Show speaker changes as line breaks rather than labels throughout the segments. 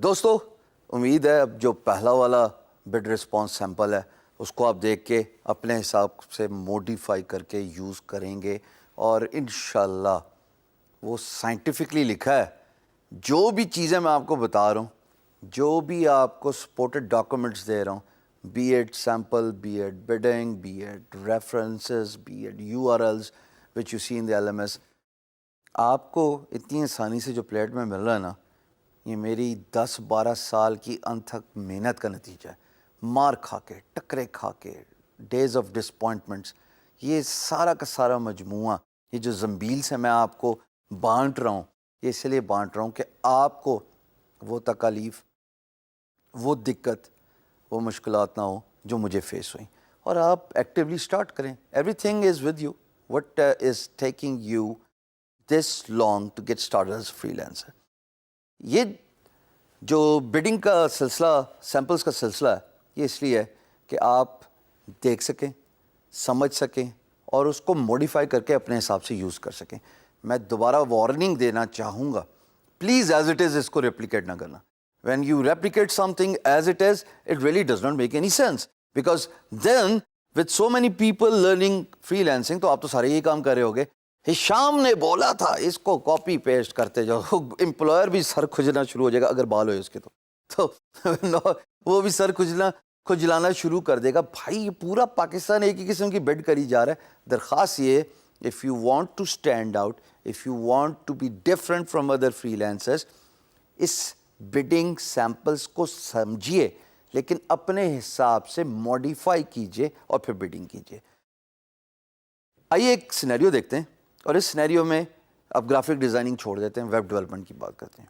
دوستو امید ہے اب جو پہلا والا بڈ رسپانس سیمپل ہے اس کو آپ دیکھ کے اپنے حساب سے موڈیفائی کر کے یوز کریں گے، اور انشاءاللہ وہ سائنٹیفکلی لکھا ہے جو بھی چیزیں میں آپ کو بتا رہا ہوں، جو بھی آپ کو سپورٹڈ ڈاکومنٹس دے رہا ہوں، B Ed sample, B Ed bidding, B Ed references, B Ed URLs which you see in the LMS، آپ کو اتنی آسانی سے جو پلیٹ میں مل رہا ہے نا، یہ میری 10-12 سال کی انتھک محنت کا نتیجہ ہے، مار کھا کے، ٹکرے کھا کے، ڈیز آف ڈسپوائنٹمنٹس، یہ سارا کا سارا مجموعہ، یہ جو زنبیل سے میں آپ کو بانٹ رہا ہوں، یہ اس لیے بانٹ رہا ہوں کہ آپ کو وہ تکالیف، وہ دقت، وہ مشکلات نہ ہو جو مجھے فیس ہوئیں، اور آپ ایکٹیولی سٹارٹ کریں. Everything is with you. What is taking you this long to get started as freelancer? یہ جو بڈنگ کا سلسلہ، سیمپلز کا سلسلہ ہے، یہ اس لیے ہے کہ آپ دیکھ سکیں، سمجھ سکیں اور اس کو موڈیفائی کر کے اپنے حساب سے یوز کر سکیں. میں دوبارہ وارننگ دینا چاہوں گا، پلیز ایز اٹ از اس کو ریپلیکیٹ نہ کرنا. When you replicate something as it is, it really does not make any sense, because then with so many people learning freelancing، تو آپ تو سارے یہی کام کر رہے ہوگے، ہشام نے بولا تھا اس کو کاپی پیسٹ کرتے جاؤ، امپلائر بھی سر کھجنا شروع ہو جائے گا اگر بال ہوئے اس کے تو وہ بھی سر کھجلانا شروع کر دے گا. بھائی یہ پورا پاکستان ایک ہی قسم کی بیڈ کری جا رہا ہے. درخواست یہ ہے، if you want to stand out, if you want to be different from other freelancers، us bidding samples کو سمجھیے لیکن اپنے حساب سے موڈیفائی کیجئے اور پھر بیڈنگ کیجئے. آئیے ایک سینیریو دیکھتے ہیں، اور اس سینیریو میں اب گرافک ڈیزائننگ چھوڑ دیتے ہیں، ویب ڈیولپمنٹ کی بات کرتے ہیں.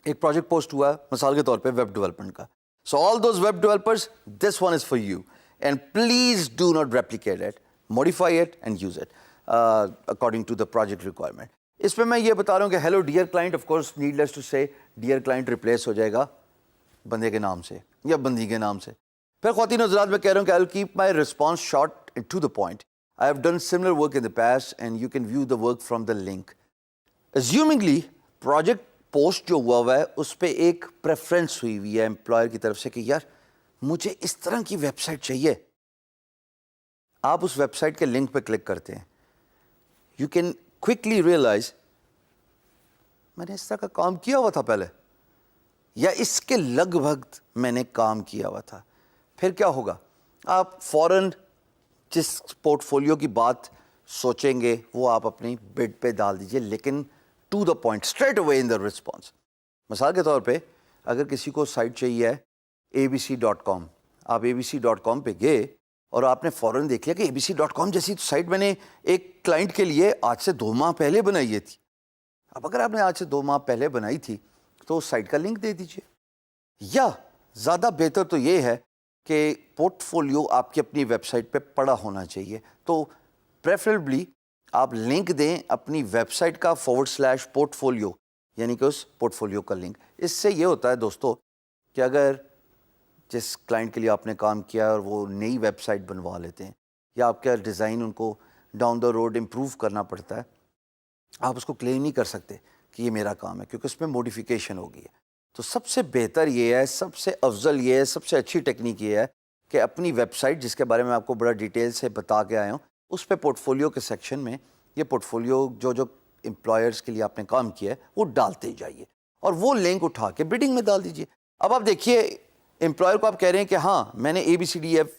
ایک پروجیکٹ پوسٹ ہوا ہے مثال کے طور پہ ویب ڈیولپمنٹ کا. So all those web developers, this one is for you, and please do not replicate it, modify it and use it according to the project requirement. اس پہ میں یہ بتا رہا ہوں کہ hello dear client, of course need less to say dear client replace ہو جائے گا بندے کے نام سے یا بندی کے نام سے. پھر خواتین و حضرات میں کہہ رہا ہوں کہ I'll keep my response short and to the point. I have done similar work in the past and you can view the work from the link. Assumingly project post جو ہوا ہے اس پہ ایک پریفرنس ہوئی ہوئی ہے امپلائر کی طرف سے کہ یار مجھے اس طرح کی ویب سائٹ چاہیے. آپ اس ویب سائٹ کے لنک پہ کلک کرتے ہیں. You can quickly realize میں نے اس طرح کا کام کیا ہوا تھا پہلے، یا اس کے لگ بھگ میں نے کام کیا ہوا تھا. پھر کیا ہوگا؟ آپ فوراً جس پورٹ فولیو کی بات سوچیں گے وہ آپ اپنی بڈ پہ ڈال دیجئے، لیکن to the point, straight away in the response. مثال کے طور پہ اگر کسی کو سائٹ چاہیے ہے abc.com، آپ abc.com پہ گئے اور آپ نے فوراً دیکھ لیا کہ abc.com جیسی سائٹ میں نے ایک کلائنٹ کے لیے آج سے 2 ماہ پہلے بنائی تھی. اب اگر آپ نے آج سے 2 ماہ پہلے بنائی تھی تو اس سائٹ کا لنک دے دیجئے. یا زیادہ بہتر تو یہ ہے کہ پورٹ فولیو آپ کی اپنی ویب سائٹ پہ پڑا ہونا چاہیے، تو پریفریبلی آپ لنک دیں اپنی ویب سائٹ کا /پورٹ فولیو، یعنی کہ اس پورٹ فولیو کا لنک. اس سے یہ ہوتا ہے دوستو کہ اگر جس کلائنٹ کے لیے آپ نے کام کیا اور وہ نئی ویب سائٹ بنوا لیتے ہیں یا آپ کا ڈیزائن ان کو ڈاؤن دا روڈ امپروو کرنا پڑتا ہے، آپ اس کو کلیم نہیں کر سکتے کہ یہ میرا کام ہے کیونکہ اس میں موڈیفیکیشن ہو گئی ہے. تو سب سے بہتر یہ ہے، سب سے افضل یہ ہے، سب سے اچھی ٹیکنیک یہ ہے کہ اپنی ویب سائٹ جس کے بارے میں آپ کو بڑا ڈیٹیل سے بتا کے آیا ہوں، اس پہ پورٹ فولیو کے سیکشن میں یہ پورٹ فولیو جو امپلائرس کے لیے آپ نے کام کیا ہے وہ ڈالتے جائیے اور وہ لنک اٹھا کے بیڈنگ میں ڈال دیجیے. اب آپ دیکھیے امپلائر کو آپ کہہ رہے ہیں کہ ہاں میں نے ABCDF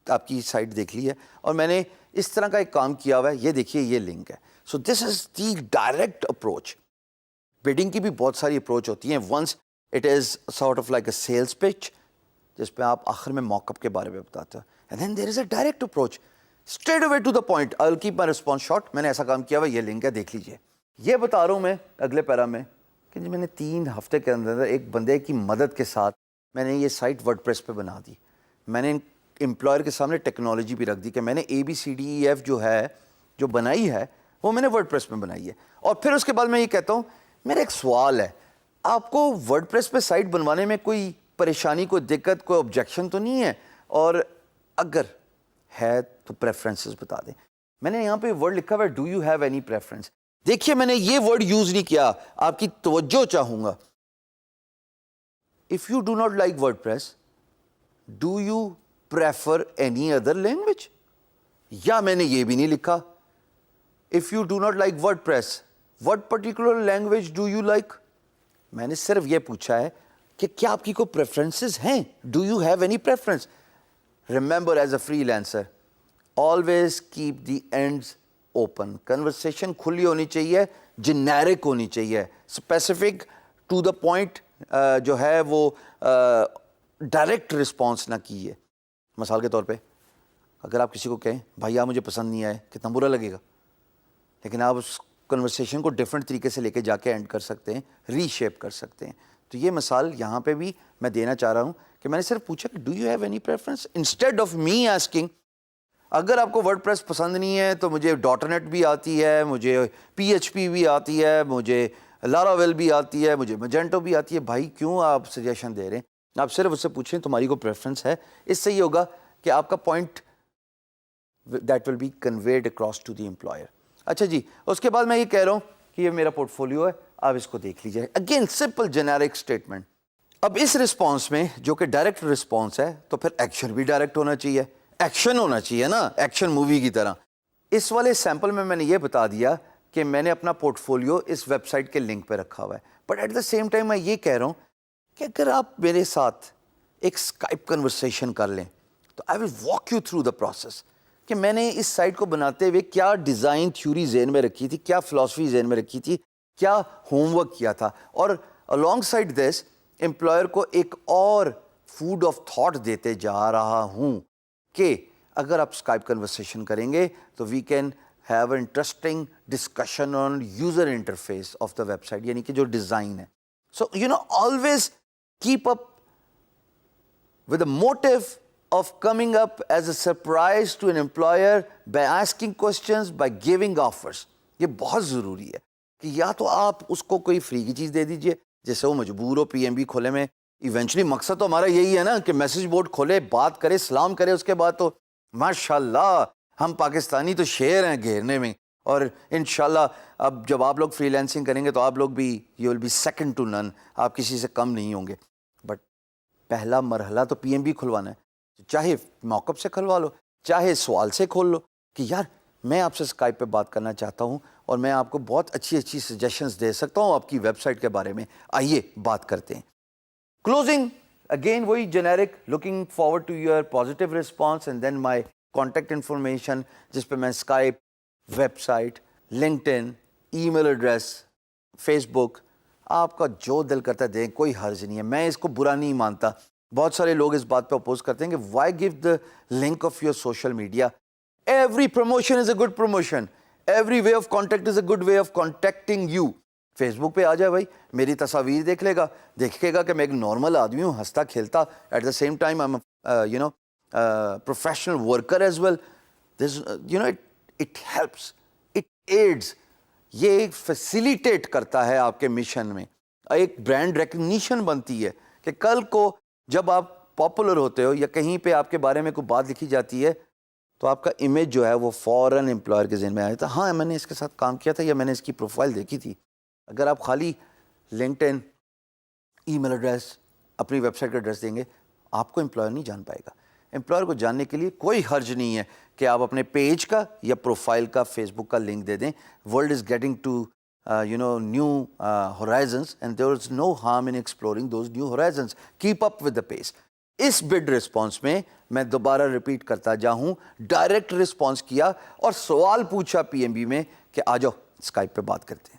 آپ کی سائٹ دیکھ لی ہے اور میں نے اس طرح کا ایک کام کیا ہوا ہے، یہ دیکھیے یہ لنک ہے. So this is the direct approach. Bidding کی بھی بہت ساری اپروچ ہوتی ہیں. Once it is sort of like a sales pitch جس پہ آپ آخر میں موک اپ کے بارے میں بتاتے ہیں. And then there is a direct approach, straight away to the point. I will keep my response short. میں نے ایسا کام کیا ہوا، یہ لنک ہے دیکھ لیجیے. یہ بتا رہا ہوں میں اگلے پیرا میں کہ میں نے 3 ہفتے کے اندر ایک بندے کی مدد کے ساتھ میں نے یہ سائٹ ورڈ پریس پہ بنا دی. میں نے امپلائر کے سامنے ٹیکنالوجی بھی رکھ دی کہ میں نے ABCDEF جو ہے جو بنائی ہے وہ میں نے ورڈ پریس میں بنائی ہے. اور پھر اس کے بعد میں یہ کہتا ہوں میرا ایک سوال ہے، آپ کو ورڈ پریس پہ سائٹ بنوانے میں کوئی پریشانی کوئی دقت کوئی آبجیکشن تو نہیں ہے, اور اگر ہے تو پریفرنسز بتا دیں. میں نے یہاں پہ ورڈ لکھا ہوا ہے do you have any preference. دیکھیے میں نے یہ ورڈ یوز نہیں کیا, آپ کی توجہ چاہوں گا. If you do not like WordPress, do you prefer any other language. یا میں نے یہ بھی نہیں لکھا if you do not like WordPress what particular language do you like. میں نے صرف یہ پوچھا ہے کہ کیا آپ کی کوئی پریفرنسز ہیں, do you have any preference. Remember as a free lancer always keep the ends open. Conversation کھلی ہونی چاہیے, جنیرک ہونی چاہیے, اسپیسیفک ٹو دا پوائنٹ جو ہے وہ ڈائریکٹ رسپانس نہ کیے. مثال کے طور پہ اگر آپ کسی کو کہیں بھائی آپ مجھے پسند نہیں آئے, کتنا برا لگے گا, لیکن آپ اس کنورسیشن کو ڈفرینٹ طریقے سے لے کے جا کے اینڈ کر سکتے ہیں, ری شیپ کر سکتے ہیں. تو یہ مثال یہاں پہ بھی میں دینا چاہ رہا ہوں کہ میں نے صرف پوچھا کہ do you have any preference instead of me asking. اگر آپ کو ورڈ پریس پسند نہیں ہے تو مجھے ڈاٹ نیٹ بھی آتی ہے, مجھے پی ایچ پی بھی آتی ہے, مجھے لاراویل بھی آتی ہے, مجھے میجنٹو بھی آتی ہے. بھائی کیوں آپ سجیشن دے رہے ہیں, آپ صرف اس سے پوچھیں تمہاری کو پریفرنس ہے. اس سے یہ ہوگا کہ آپ کا point that will be conveyed across to the employer. اچھا جی, اس کے بعد میں یہ کہہ رہا ہوں کہ یہ میرا پورٹ فولیو ہے, آپ اس کو دیکھ لیجیے. Again simple generic statement. اب اس رسپانس میں جو کہ ڈائریکٹ رسپانس ہے تو پھر ایکشن بھی ڈائریکٹ ہونا چاہیے, ایکشن ہونا چاہیے نا, ایکشن مووی کی طرح. اس والے سیمپل میں نے یہ بتا دیا کہ میں نے اپنا پورٹ فولیو اس ویب سائٹ کے لنک پہ رکھا ہوا ہے, but at the same time میں یہ کہہ رہا ہوں کہ اگر آپ میرے ساتھ ایک اسکائپ کنورسیشن کر لیں تو I will walk you through the process کہ میں نے اس سائٹ کو بناتے ہوئے کیا ڈیزائن تھیوری ذہن میں رکھی تھی, کیا فلاسفی ذہن میں رکھی تھی, کیا ہوم ورک کیا تھا, اور along سائڈ دس امپلائر کو ایک اور فوڈ آف تھاٹ دیتے جا رہا ہوں کہ اگر آپ اسکائپ کنورسیشن کریں گے تو we can have a interesting discussion on user interface of the website, یعنی کہ جو ڈیزائن ہے. So you know always keep up with a motto of coming up as a surprise to an employer by asking questions, by giving offers. یہ بہت ضروری ہے کہ یا تو آپ اس کو کوئی فری کی چیز دے دیجئے جیسے وہ مجبور ہو پی ایم بی کھولے میں. ایونچولی مقصد تو ہمارا یہی ہے نا کہ میسج بورڈ کھولے, بات کرے, سلام کرے, اس کے بعد تو ماشاءاللہ ہم پاکستانی تو شیر ہیں گھیرنے میں. اور انشاءاللہ اب جب آپ لوگ فری لینسنگ کریں گے تو آپ لوگ بھی you will be second to none, آپ کسی سے کم نہیں ہوں گے. بٹ پہلا مرحلہ تو پی ایم بی کھلوانا ہے, چاہے موک اپ سے کھلوا لو, چاہے سوال سے کھول لو کہ یار میں آپ سے اسکائپ پہ بات کرنا چاہتا ہوں اور میں آپ کو بہت اچھی اچھی سجیشنز دے سکتا ہوں آپ کی ویب سائٹ کے بارے میں, آئیے بات کرتے ہیں. کلوزنگ اگین وہی generic, looking forward to your positive response and then my contact information جس پہ میں Skype, website, LinkedIn, email address, Facebook, آپ کا جو دل کرتا ہے دیں, کوئی حرج نہیں ہے, میں اس کو برا نہیں مانتا. بہت سارے لوگ اس بات پہ اپوز کرتے ہیں کہ why give the link of your social media. Every promotion is a good promotion, every way of contact is a good way of contacting you. Facebook پہ آ جائے بھائی, میری تصاویر دیکھ لے گا, دیکھے گا کہ میں ایک نارمل آدمی ہوں, ہنستا کھیلتا, at the same time I am you know professional worker as well. This you know it helps, it aids, یہ فیسیلیٹیٹ کرتا ہے آپ کے مشن میں. ایک برانڈ ریکگنیشن بنتی ہے کہ کل کو جب آپ پاپولر ہوتے ہو یا کہیں پہ آپ کے بارے میں کوئی بات لکھی جاتی ہے تو آپ کا امیج جو ہے وہ فوراً امپلائر کے ذہن میں آیا تھا, ہاں میں نے اس کے ساتھ کام کیا تھا یا میں نے اس کی پروفائل دیکھی تھی. اگر آپ خالی لنکڈ ان, ای میل ایڈریس, اپنی ویب سائٹ کا ایڈریس دیں گے, آپ کو امپلائر نہیں جان پائے گا. امپلائر کو جاننے کے لیے کوئی حرج نہیں ہے کہ آپ اپنے پیج کا یا پروفائل کا فیس بک کا لنک دے دیں. World is getting to new horizons and there is no harm in exploring those new horizons. Keep up with the pace. اس بڈ رسپانس میں میں دوبارہ ریپیٹ کرتا جاؤں, ڈائریکٹ رسپانس کیا اور سوال پوچھا پی ایم بی میں کہ آ جاؤ اسکائپ پہ بات کرتے ہیں.